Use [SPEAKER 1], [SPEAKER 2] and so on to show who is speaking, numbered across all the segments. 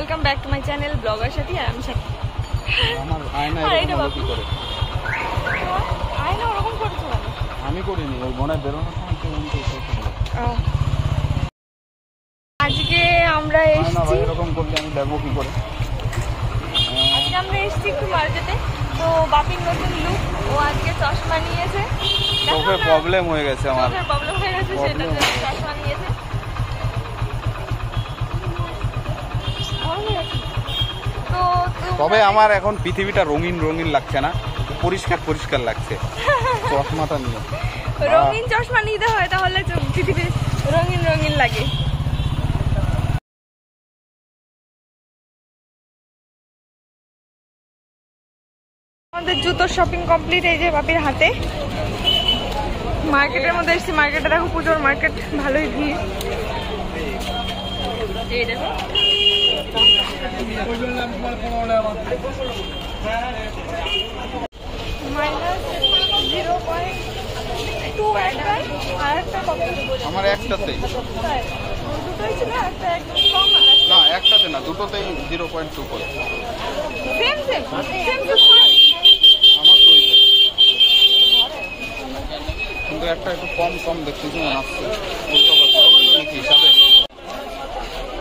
[SPEAKER 1] Welcome back to my channel blogger সাথী। আর আমি সাথী।
[SPEAKER 2] আমার আয়না এরকম হলো কি করে?
[SPEAKER 1] আয়না ওরকম করছো কেন?
[SPEAKER 2] আমি করিনি, ওই মনে বেরোনোর সময় কেউ উল্টো করছিল।
[SPEAKER 1] আজকে আমরা এসেছি,
[SPEAKER 2] এরকম করলে আমি দেখবো কি করে।
[SPEAKER 1] আজকে আমরা এসেছি একটু মার্কেটে। তো বাপির নতুন লুক, ও আজকে চশমা নিয়েছে।
[SPEAKER 2] চোখে প্রবলেম হয়ে গেছে আমার,
[SPEAKER 1] চোখের প্রবলেম হয়ে গেছে, সেটার জন্য চশমা নিয়েছে।
[SPEAKER 2] তবে আমার এখন পৃথিবীটা রঙিন রঙিন লাগছে না, পরিষ্কার পরিষ্কার লাগছে চশমাটা নিয়ে।
[SPEAKER 1] রঙিন চশমা নিতে হয়, তাহলে পৃথিবী রঙিন রঙিন লাগে। আমাদের জুতোর শপিং কমপ্লিট। এই যে বাপির হাতে। মার্কেটের মধ্যে এসেছি, মার্কেটে দেখো পুজোর মার্কেট, ভালোই ভিড়। এই দেখো
[SPEAKER 2] আমার একটাতেই
[SPEAKER 1] দুটোই ছিল, একটা একদম কম,
[SPEAKER 2] না একটাতে না, দুটোতেই 0.2 করে।
[SPEAKER 1] সেম সেম সেম টু
[SPEAKER 2] আমার তো ওইটাই, কিন্তু একটা একটু কম কম দেখতেছি মনে হচ্ছে। উল্টো কথা নাকি হিসাবে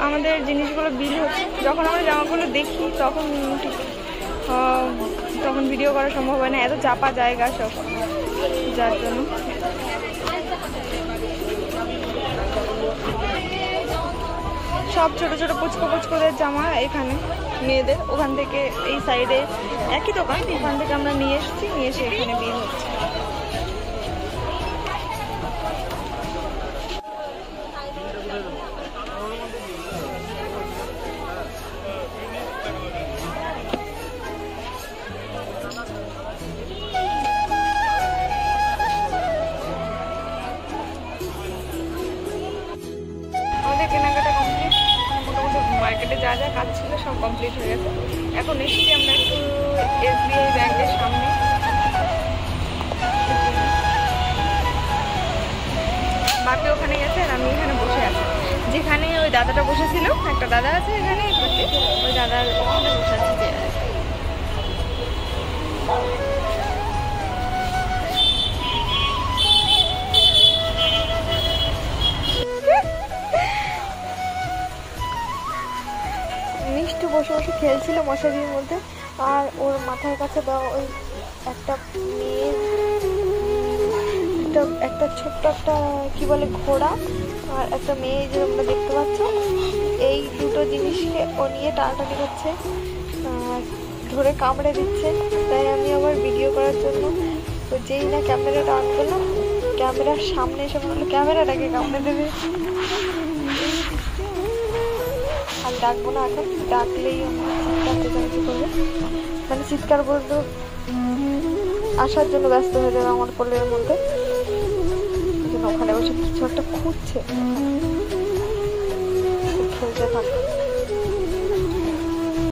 [SPEAKER 1] আমাদের জিনিসগুলো বিল হচ্ছে। যখন আমরা জামাগুলো দেখি তখন ঠিক তখন ভিডিও করা সম্ভব হয় না, এত চাপা জায়গা সব, যার জন্য। সব ছোট ছোট পুচকো পুচকোদের জামা এখানে মেয়েদের। ওখান থেকে এই সাইডে একই দোকান, ওখান থেকে আমরা নিয়ে এসেছি, নিয়ে এসে এখানে বিল হচ্ছে। আমাদের কেনাকাটা কমপ্লিট, মোটামুটি মার্কেটে যা যা কাজ ছিল সব কমপ্লিট হয়ে গেছে। এখন এসেছি আমরা একটু SBI ব্যাংকের সামনে। বাকি ওখানে গেছে আর আমি এখানে বসে আছি, যেখানে ওই দাদাটা বসেছিল। একটা দাদা আছে এখানে, ওই দাদার ওখানে বসে আছে। মিষ্টি বসে বসে খেলছিল মশারির মধ্যে, আর ওর মাথার কাছে দেওয়া ওই একটা মেয়ের একটা ছোট্ট একটা কি বলে ঘোড়া, আর একটা মেয়ে যে তোমরা দেখতে পাচ্ছ, এই দুটো জিনিসকে ও নিয়ে টানাটানি করছে, ধরে কামড়ে দিচ্ছে। তাই আমি আবার ভিডিও করার জন্য যেই না ক্যামেরাটা অন করলাম, ক্যামেরার সামনে এসে বললো ক্যামেরাটাকে কামড়ে দেবে। আর ডাকবো না, এখন ডাকলেই চেঁচামেচি করবে, মানে চিৎকার বলতে আসার জন্য ব্যস্ত হয়ে যাবে আমার কোলের মধ্যে। ওখানে বসে কিছু একটা খুঁজছে, খেলতে থাকবে।